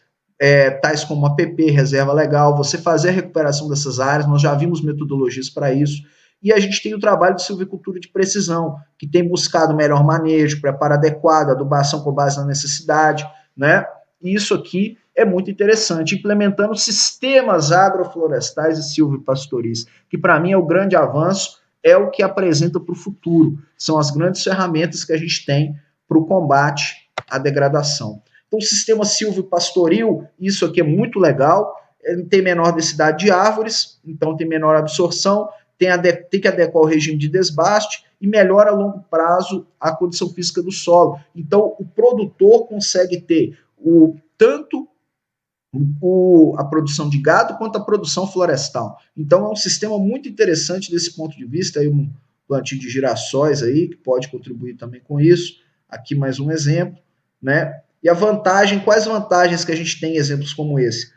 tais como a PP, reserva legal, você fazer a recuperação dessas áreas, nós já vimos metodologias para isso, e a gente tem o trabalho de silvicultura de precisão, que tem buscado melhor manejo, preparo adequado, adubação com base na necessidade, né? E isso aqui é muito interessante, implementando sistemas agroflorestais e silvipastoris, que para mim é o grande avanço, é o que apresenta para o futuro, são as grandes ferramentas que a gente tem para o combate à degradação. Então, o sistema silvopastoril, isso aqui é muito legal, ele tem menor densidade de árvores, então tem menor absorção, tem que adequar o regime de desbaste e melhora a longo prazo a condição física do solo. Então, o produtor consegue ter tanto a produção de gado quanto a produção florestal. Então, é um sistema muito interessante desse ponto de vista. Aí um plantio de girassóis aí, que pode contribuir também com isso. Aqui mais um exemplo, né? E a vantagem, quais vantagens que a gente tem em exemplos como esse?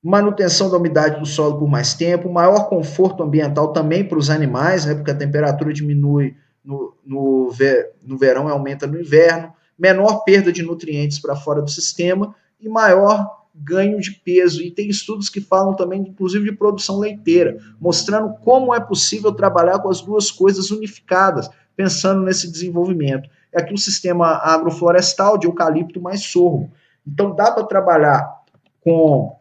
Manutenção da umidade do solo por mais tempo, maior conforto ambiental também para os animais, né, porque a temperatura diminui no verão e aumenta no inverno, menor perda de nutrientes para fora do sistema e maior ganho de peso. E tem estudos que falam também, inclusive, de produção leiteira, mostrando como é possível trabalhar com as duas coisas unificadas, pensando nesse desenvolvimento. É aqui o sistema agroflorestal de eucalipto mais sorgo. Então, dá para trabalhar com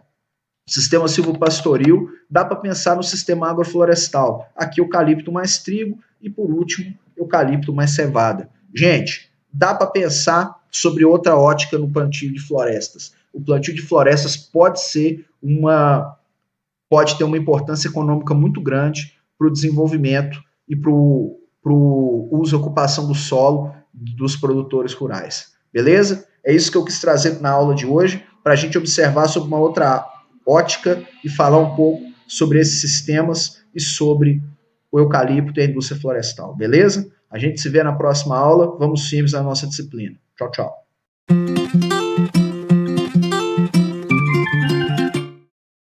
sistema silvopastoril, dá para pensar no sistema agroflorestal. Aqui, eucalipto mais trigo e, por último, eucalipto mais cevada. Gente, dá para pensar sobre outra ótica no plantio de florestas. O plantio de florestas pode ter uma importância econômica muito grande para o desenvolvimento e para o uso e ocupação do solo dos produtores rurais. Beleza? É isso que eu quis trazer na aula de hoje, para a gente observar sobre uma outra ótica e falar um pouco sobre esses sistemas e sobre o eucalipto e a indústria florestal, beleza? A gente se vê na próxima aula, vamos firmes na nossa disciplina. Tchau, tchau.